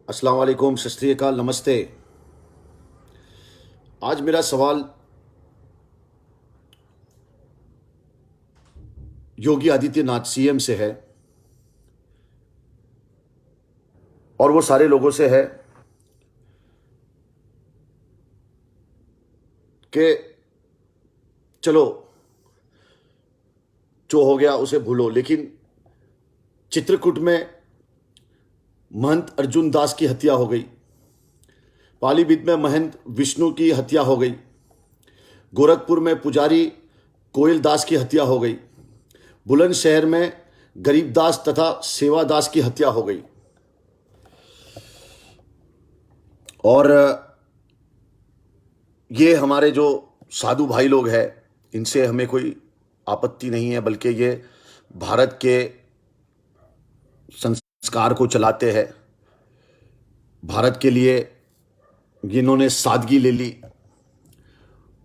अस्सलाम वालेकुम, सत श्री अकाल, नमस्ते। आज मेरा सवाल योगी आदित्यनाथ सीएम से है और वो सारे लोगों से है कि चलो जो हो गया उसे भूलो, लेकिन चित्रकूट में महंत अर्जुन दास की हत्या हो गई, पालीभीत में महंत विष्णु की हत्या हो गई, गोरखपुर में पुजारी कोयल दास की हत्या हो गई, बुलंदशहर में गरीबदास तथा सेवादास की हत्या हो गई। और ये हमारे जो साधु भाई लोग हैं, इनसे हमें कोई आपत्ति नहीं है, बल्कि ये भारत के संस्कार को चलाते हैं। भारत के लिए जिन्होंने सादगी ले ली,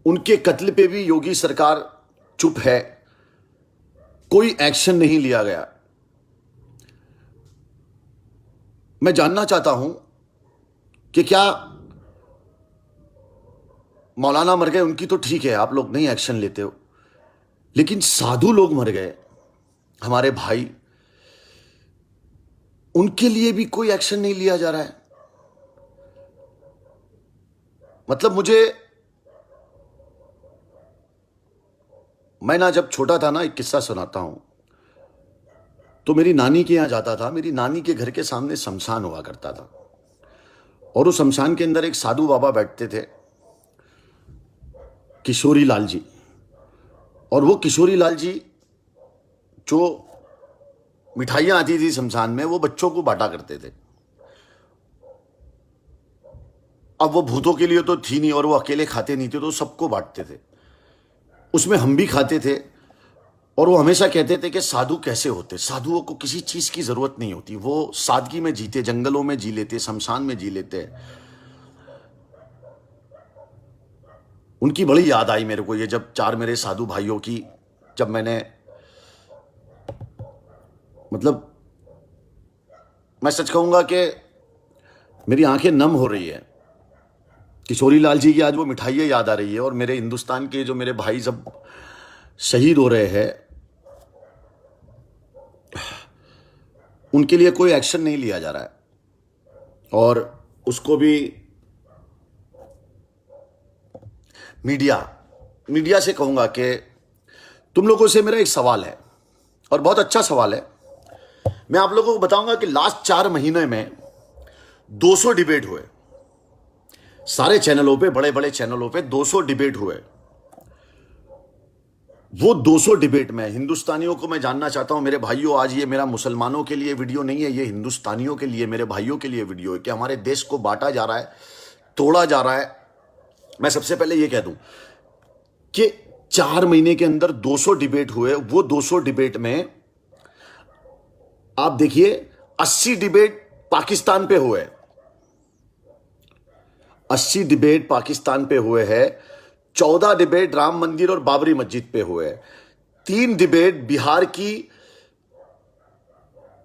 उनके कत्ल पे भी योगी सरकार चुप है, कोई एक्शन नहीं लिया गया। मैं जानना चाहता हूं कि क्या मौलाना मर गए, उनकी तो ठीक है, आप लोग नहीं एक्शन लेते हो, लेकिन साधु लोग मर गए, हमारे भाई, उनके लिए भी कोई एक्शन नहीं लिया जा रहा है। मतलब मैं ना जब छोटा था ना, एक किस्सा सुनाता हूं। तो मेरी नानी के यहां जाता था, मेरी नानी के घर के सामने शमशान हुआ करता था, और उस शमशान के अंदर एक साधु बाबा बैठते थे, किशोरी लाल जी। और वो किशोरी लाल जी जो मिठाइयां आती थी शमशान में, वो बच्चों को बांटा करते थे। अब वो भूतों के लिए तो थी नहीं, और वो अकेले खाते नहीं थे, तो सबको बांटते थे। उसमें हम भी खाते थे। और वो हमेशा कहते थे कि साधु कैसे होते, साधुओं को किसी चीज की जरूरत नहीं होती, वो सादगी में जीते, जंगलों में जी लेते, शमशान में जी लेते। उनकी बड़ी याद आई मेरे को, ये जब चार मेरे साधु भाइयों की, जब मैंने, मतलब मैं सच कहूंगा कि मेरी आंखें नम हो रही है। किशोरी लाल जी की आज वो मिठाइयाँ याद आ रही है, और मेरे हिंदुस्तान के जो मेरे भाई सब शहीद हो रहे हैं, उनके लिए कोई एक्शन नहीं लिया जा रहा है। और उसको भी मीडिया से कहूंगा कि तुम लोगों से मेरा एक सवाल है, और बहुत अच्छा सवाल है। मैं आप लोगों को बताऊंगा कि लास्ट 4 महीने में 200 डिबेट हुए, सारे चैनलों पे, बड़े बड़े चैनलों पे 200 डिबेट हुए। वो 200 डिबेट में हिंदुस्तानियों को मैं जानना चाहता हूं, मेरे भाइयों, आज ये मेरा मुसलमानों के लिए वीडियो नहीं है, ये हिंदुस्तानियों के लिए, मेरे भाइयों के लिए वीडियो है कि हमारे देश को बांटा जा रहा है, तोड़ा जा रहा है। मैं सबसे पहले ये कह दूं कि 4 महीने के अंदर 200 डिबेट हुए। वो 200 डिबेट में आप देखिए, 80 डिबेट पाकिस्तान पे हुए, 80 डिबेट पाकिस्तान पे हुए हैं, 14 डिबेट राम मंदिर और बाबरी मस्जिद पे हुए, 3 डिबेट बिहार की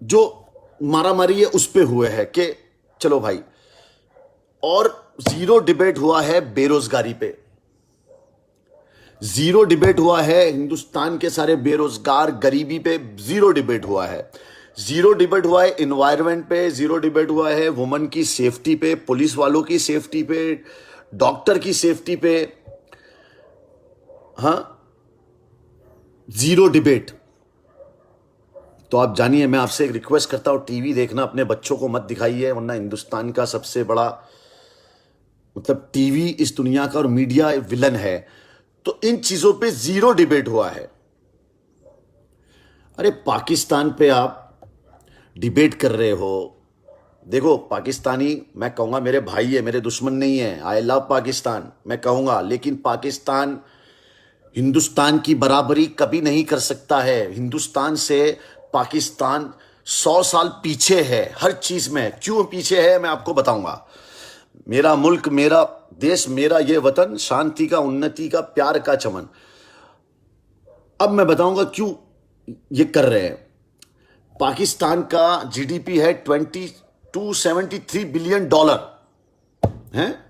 जो मारामारी है उस पे हुए हैं कि चलो भाई, और 0 डिबेट हुआ है बेरोजगारी पे, 0 डिबेट हुआ है हिंदुस्तान के सारे बेरोजगार, गरीबी पे 0 डिबेट हुआ है, 0 डिबेट हुआ है इन्वायरमेंट पे, 0 डिबेट हुआ है वुमन की सेफ्टी पे, पुलिस वालों की सेफ्टी पे, डॉक्टर की सेफ्टी पे, हाँ, 0 डिबेट। तो आप जानिए, मैं आपसे एक रिक्वेस्ट करता हूं, टीवी देखना अपने बच्चों को मत दिखाइए, वरना हिंदुस्तान का सबसे बड़ा, मतलब टीवी इस दुनिया का और मीडिया विलन है। तो इन चीजों पे 0 डिबेट हुआ है। अरे पाकिस्तान पे आप डिबेट कर रहे हो। देखो, पाकिस्तानी, मैं कहूंगा मेरे भाई है, मेरे दुश्मन नहीं है, आई लव पाकिस्तान मैं कहूंगा, लेकिन पाकिस्तान हिंदुस्तान की बराबरी कभी नहीं कर सकता है। हिंदुस्तान से पाकिस्तान 100 साल पीछे है हर चीज में। क्यों पीछे है मैं आपको बताऊंगा। मेरा मुल्क, मेरा देश, मेरा ये वतन, शांति का, उन्नति का, प्यार का चमन। अब मैं बताऊंगा क्यों ये कर रहे हैं। पाकिस्तान का जीडीपी है $273 बिलियन हैं।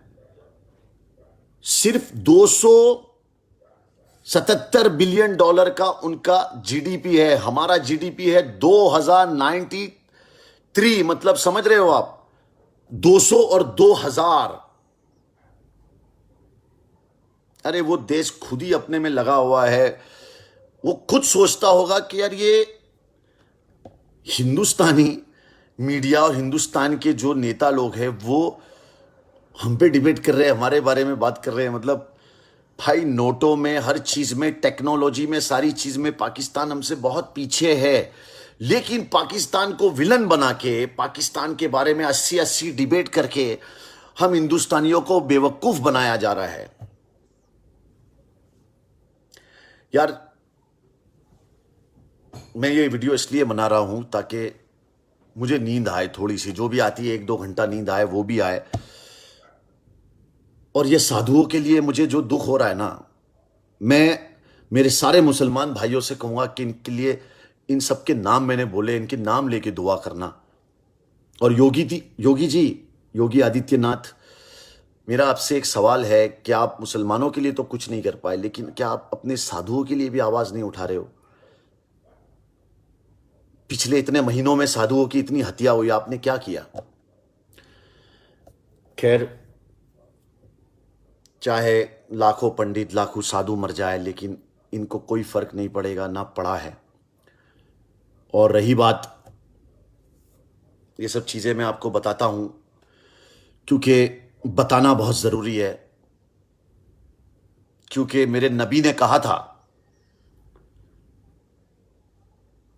सिर्फ $277 बिलियन का उनका जीडीपी है। हमारा जीडीपी है 2093, मतलब समझ रहे हो आप, 200 और 2000। अरे वो देश खुद ही अपने में लगा हुआ है, वो खुद सोचता होगा कि यार ये हिंदुस्तानी मीडिया और हिंदुस्तान के जो नेता लोग हैं वो हम पे डिबेट कर रहे हैं, हमारे बारे में बात कर रहे हैं। मतलब भाई नोटों में, हर चीज में, टेक्नोलॉजी में, सारी चीज में पाकिस्तान हमसे बहुत पीछे है। लेकिन पाकिस्तान को विलन बना के, पाकिस्तान के बारे में 80-80 डिबेट करके हम हिंदुस्तानियों को बेवकूफ बनाया जा रहा है। यार मैं ये वीडियो इसलिए बना रहा हूं ताकि मुझे नींद आए, थोड़ी सी जो भी आती है, 1-2 घंटा नींद आए, वो भी आए। और ये साधुओं के लिए मुझे जो दुख हो रहा है ना, मैं मेरे सारे मुसलमान भाइयों से कहूंगा कि इनके लिए, इन सबके नाम मैंने बोले, इनके नाम लेके दुआ करना। और योगी जी, योगी आदित्यनाथ, मेरा आपसे एक सवाल है कि आप मुसलमानों के लिए तो कुछ नहीं कर पाए, लेकिन क्या आप अपने साधुओं के लिए भी आवाज नहीं उठा रहे हो? पिछले इतने महीनों में साधुओं की इतनी हत्या हुई, आपने क्या किया? खैर, चाहे लाखों पंडित, लाखों साधु मर जाए, लेकिन इनको कोई फर्क नहीं पड़ेगा, ना पड़ा है। और रही बात, ये सब चीजें मैं आपको बताता हूं क्योंकि बताना बहुत जरूरी है, क्योंकि मेरे नबी ने कहा था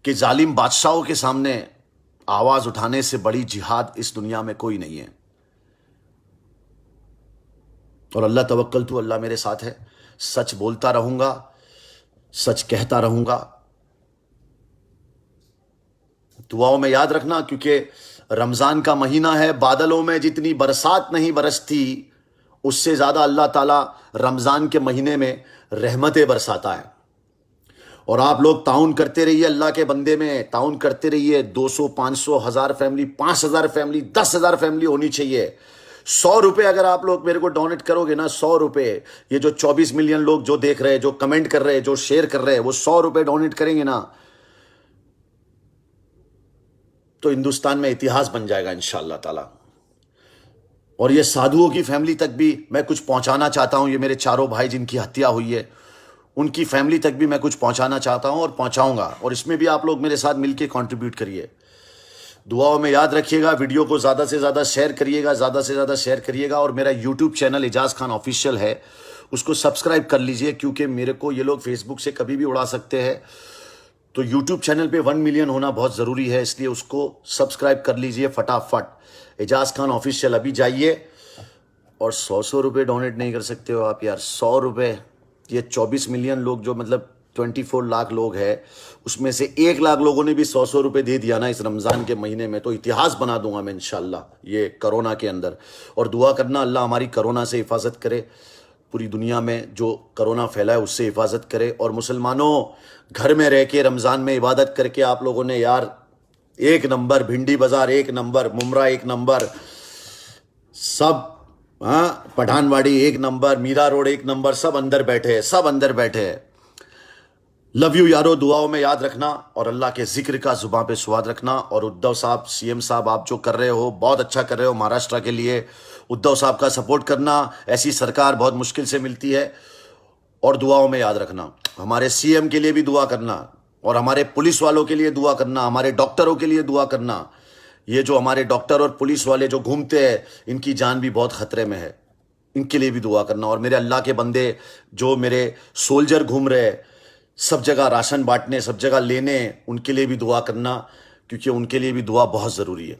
कि जालिम बादशाहों के सामने आवाज उठाने से बड़ी जिहाद इस दुनिया में कोई नहीं है। और अल्लाह तवक्कल तू, अल्लाह मेरे साथ है। सच बोलता रहूंगा, सच कहता रहूंगा। दुआओं में याद रखना, क्योंकि रमजान का महीना है। बादलों में जितनी बरसात नहीं बरसती, उससे ज्यादा अल्लाह ताला रमजान के महीने में रहमतें बरसाता है। और आप लोग ताउन करते रहिए, अल्लाह के बंदे में ताउन करते रहिए। 200, 500, 1000 फैमिली, 5000 फैमिली, 10,000 फैमिली होनी चाहिए। 100 रुपए अगर आप लोग मेरे को डोनेट करोगे ना, 100 रुपए, ये जो 24 मिलियन लोग जो देख रहे हैं, जो कमेंट कर रहे हैं, जो शेयर कर रहे हैं, वो 100 रुपए डोनेट करेंगे ना, तो हिंदुस्तान में इतिहास बन जाएगा इंशाअल्लाह ताला। और ये साधुओं की फैमिली तक भी मैं कुछ पहुंचाना चाहता हूं। ये मेरे चारों भाई जिनकी हत्या हुई है, उनकी फैमिली तक भी मैं कुछ पहुंचाना चाहता हूं और पहुंचाऊंगा। और इसमें भी आप लोग मेरे साथ मिलकर कंट्रीब्यूट करिए। दुआओं में याद रखिएगा, वीडियो को ज़्यादा से ज़्यादा शेयर करिएगा, ज़्यादा से ज़्यादा शेयर करिएगा। और मेरा YouTube channel Ejaz Khan official है, उसको सब्सक्राइब कर लीजिए, क्योंकि मेरे को ये लोग फेसबुक से कभी भी उड़ा सकते हैं। तो यूट्यूब चैनल पे 1 मिलियन होना बहुत ज़रूरी है, इसलिए उसको सब्सक्राइब कर लीजिए फटाफट। एजाज खान ऑफिशियल अभी जाइए। और 100 रुपये डोनेट नहीं कर सकते हो आप यार? 100 रुपये, ये 24 मिलियन लोग, जो मतलब 24 लाख लोग हैं, उसमें से 1 लाख लोगों ने भी 100 रुपये दे दिया ना इस रमज़ान के महीने में, तो इतिहास बना दूंगा मैं इंशाल्लाह ये कोरोना के अंदर। और दुआ करना, अल्लाह हमारी कोरोना से हिफाजत करे, पूरी दुनिया में जो कोरोना फैला है उससे हिफाजत करे। और मुसलमानों, घर में रह के रमज़ान में इबादत करके आप लोगों ने यार 1 नंबर, भिंडी बाजार 1 नंबर, मुमरा 1 नंबर, सब, हाँ, Pathanwadi 1 number, Mira road 1 number, सब अंदर बैठे हैं, सब अंदर बैठे हैं। लव यू यारो, दुआओं में याद रखना और अल्लाह के जिक्र का जुबान पे स्वाद रखना। और उद्धव साहब, सीएम साहब, आप जो कर रहे हो बहुत अच्छा कर रहे हो महाराष्ट्र के लिए। उद्धव साहब का सपोर्ट करना, ऐसी सरकार बहुत मुश्किल से मिलती है। और दुआओं में याद रखना, हमारे सीएम के लिए भी दुआ करना, और हमारे पुलिस वालों के लिए दुआ करना, हमारे डॉक्टरों के लिए दुआ करना। ये जो हमारे डॉक्टर और पुलिस वाले जो घूमते हैं, इनकी जान भी बहुत खतरे में है, इनके लिए भी दुआ करना। और मेरे अल्लाह के बंदे जो मेरे सोल्जर घूम रहे हैं सब जगह राशन बांटने, सब जगह लेने, उनके लिए भी दुआ करना, क्योंकि उनके लिए भी दुआ बहुत ज़रूरी है।